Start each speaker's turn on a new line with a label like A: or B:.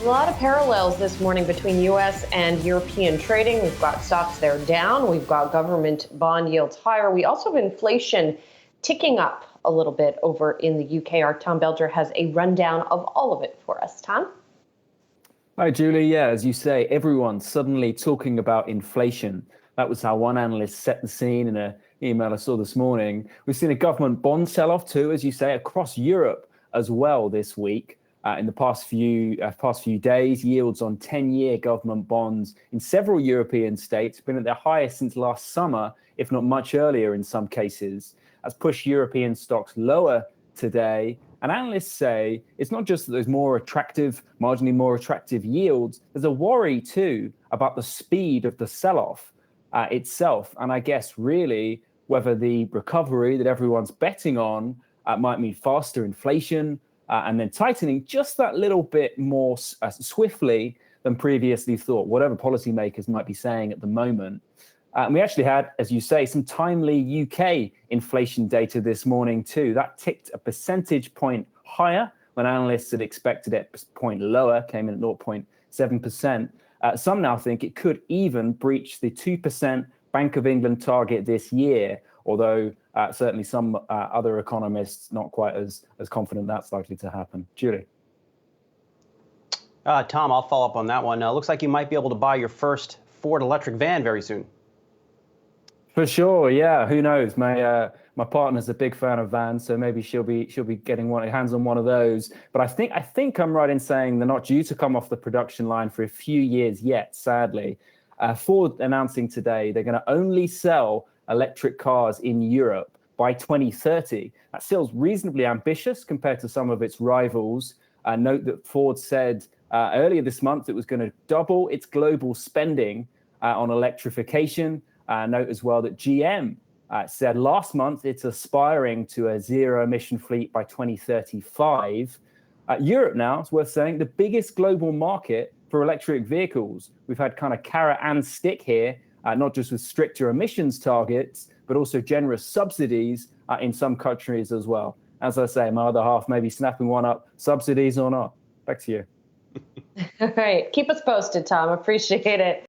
A: lot of parallels this morning between U.S. and European trading. We've got stocks there down. We've got government bond yields higher. We also have inflation ticking up a little bit over in the U.K. Our Tom Belger has a rundown of all of it for us. Tom?
B: Hi, Julie. Yeah, as you say, everyone's suddenly talking about inflation. That was how one analyst set the scene in an email I saw this morning. We've seen a government bond sell-off too, as you say, across Europe as well this week. In the past few days, yields on 10-year government bonds in several European states have been at their highest since last summer, if not much earlier in some cases. That's pushed European stocks lower today. And analysts say it's not just that there's marginally more attractive yields. There's a worry too about the speed of the sell-off itself. And I guess really whether the recovery that everyone's betting on might mean faster inflation, and then tightening just that little bit more swiftly than previously thought, whatever policymakers might be saying at the moment. And we actually had, as you say, some timely UK inflation data this morning too. That ticked a percentage point higher when analysts had expected it a point lower, came in at 0.7%. Some now think it could even breach the 2% Bank of England target this year, although certainly some other economists not quite as confident that's likely to happen. Julie?
C: Tom, I'll follow up on that one. Looks like you might be able to buy your first Ford electric van very soon.
B: For sure, yeah. Who knows? My partner's a big fan of vans, so maybe she'll be getting hands on one of those. But I think I'm right in saying they're not due to come off the production line for a few years yet, sadly. Ford announcing today they're going to only sell electric cars in Europe by 2030. That feels reasonably ambitious compared to some of its rivals. Note that Ford said earlier this month it was going to double its global spending on electrification. Note as well that GM said last month it's aspiring to a zero-emission fleet by 2035. Europe now, it's worth saying, the biggest global market for electric vehicles. We've had kind of carrot and stick here, not just with stricter emissions targets, but also generous subsidies in some countries as well. As I say, my other half may be snapping one up, subsidies or not. Back to you.
A: All right. Keep us posted, Tom. Appreciate it.